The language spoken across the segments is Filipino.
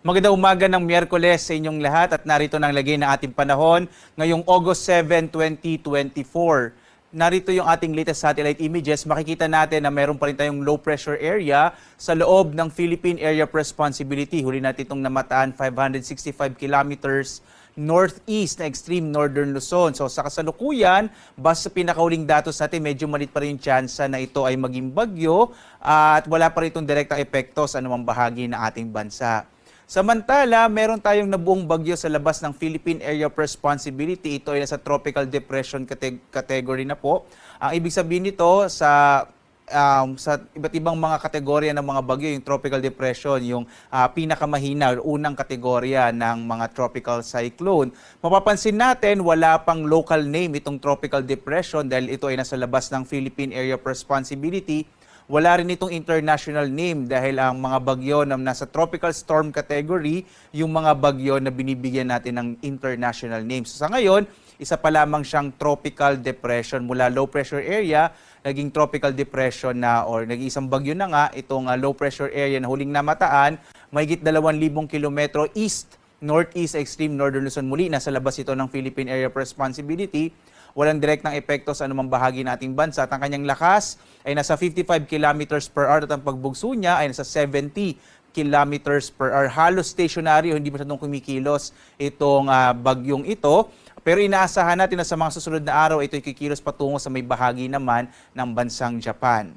Magandang umaga ng Miyerkules sa inyong lahat at narito na ang lagay ng ating panahon ngayong August 7, 2024. Narito yung ating latest satellite images. Makikita natin na meron pa rin tayong low pressure area sa loob ng Philippine Area of Responsibility. Huli natin itong namataan 565 kilometers northeast na extreme northern Luzon. So sa kasalukuyan, basta sa pinakahuling datos natin, medyo malit pa rin yung tsansa na ito ay maging bagyo at wala pa rin itong direktang epekto sa anumang bahagi ng ating bansa. Samantala, meron tayong nabuong bagyo sa labas ng Philippine Area of Responsibility. Ito ay nasa tropical depression category na po. Ang ibig sabihin nito sa iba't ibang mga kategorya ng mga bagyo, yung tropical depression, yung pinakamahina, unang kategorya ng mga tropical cyclone. Mapapansin natin, wala pang local name itong tropical depression dahil ito ay nasa labas ng Philippine Area of Responsibility. Wala rin itong international name dahil ang mga bagyo na nasa tropical storm category, yung mga bagyo na binibigyan natin ng international names. So, sa ngayon, isa pa lamang siyang tropical depression mula low pressure area, naging tropical depression na or naging isang bagyo na nga itong low pressure area na huling namataan, mahigit 2,000 kilometro east, northeast, extreme northern Luzon. Muli, nasa labas ito ng Philippine Area of Responsibility. Walang direktang epekto sa anumang bahagi ng ating bansa at ang kanyang lakas ay nasa 55 kilometers per hour at ang pagbugso niya ay nasa 70 kilometers per hour. Halos stationary o hindi masyadong kumikilos itong bagyong ito. Pero inaasahan natin na sa mga susunod na araw ito ay kikilos patungo sa may bahagi naman ng bansang Japan.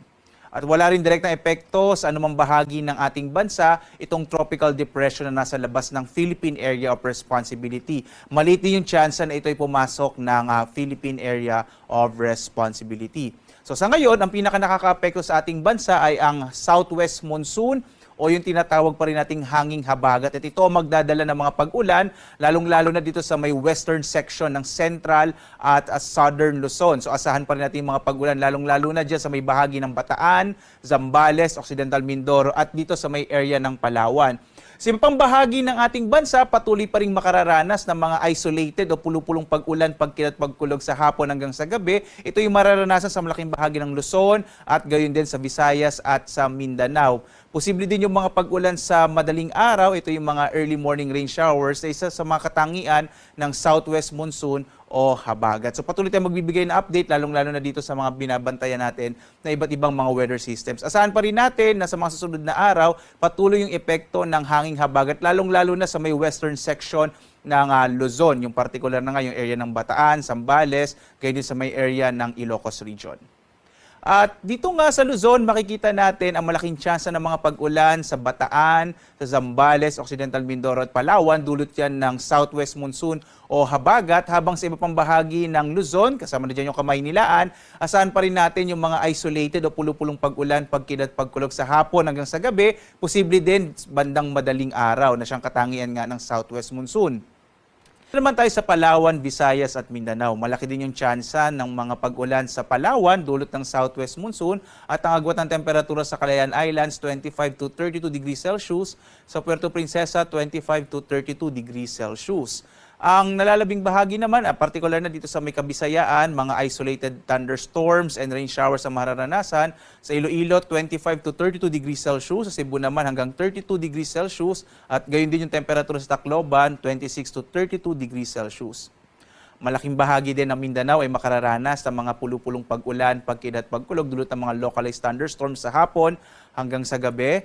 At wala rin direktang epekto sa anumang bahagi ng ating bansa itong tropical depression na nasa labas ng Philippine Area of Responsibility. Maliit din yung tsansa na ito ay pumasok ng Philippine Area of Responsibility. So sa ngayon, ang pinaka nakaka-apekto sa ating bansa ay ang southwest monsoon o yung tinatawag pa rin nating hanging habagat. At ito magdadala ng mga pag-ulan, lalong-lalo na dito sa may western section ng central at southern Luzon. So asahan pa rin natin yung mga pag-ulan, lalong-lalo na dyan sa may bahagi ng Bataan, Zambales, Occidental Mindoro at dito sa may area ng Palawan. Sa ibang bahagi ng ating bansa, patuloy pa rin makararanas ng mga isolated o pulupulong pag-ulan, pagkilat, pagkulog sa hapon hanggang sa gabi. Ito yung mararanasan sa malaking bahagi ng Luzon at gayon din sa Visayas at sa Mindanao. Posible din yung mga pag-ulan sa madaling araw. Ito yung mga early morning rain showers na isa sa mga katangian ng southwest monsoon o habagat. So patuloy tayong magbibigay na update, lalong-lalo na dito sa mga binabantayan natin na iba't ibang mga weather systems. Asahan pa rin natin na sa mga susunod na araw, patuloy yung epekto ng hanging habagat, lalong-lalo na sa may western section ng Luzon, yung particular na nga yung area ng Bataan, Zambales, kaya din sa may area ng Ilocos Region. At dito nga sa Luzon, makikita natin ang malaking tsansa ng mga pag-ulan sa Bataan, sa Zambales, Occidental Mindoro at Palawan. Dulot yan ng southwest monsoon o habagat, habang sa iba pang bahagi ng Luzon, kasama na dyan yung Kamaynilaan, asahan pa rin natin yung mga isolated o pulupulong pag-ulan, pagkilat, pagkulog sa hapon hanggang sa gabi. Posible din bandang madaling araw na siyang katangian nga ng southwest monsoon. Naman tayo sa Palawan, Visayas at Mindanao. Malaki din yung tsansa ng mga pag-ulan sa Palawan dulot ng southwest monsoon at ang agwat ng temperatura sa Calayan Islands 25 to 32 degrees Celsius, sa Puerto Princesa 25 to 32 degrees Celsius. Ang nalalabing bahagi naman, particular na dito sa may Kabisayaan, mga isolated thunderstorms and rain showers ang mararanasan. Sa Iloilo, 25 to 32 degrees Celsius. Sa Cebu naman hanggang 32 degrees Celsius. At gayon din yung temperatura sa Tacloban, 26 to 32 degrees Celsius. Malaking bahagi din ng Mindanao ay makararanas ng mga pulupulong pag-ulan, pagkilat, pagkulog dulot ng mga localized thunderstorms sa hapon hanggang sa gabi.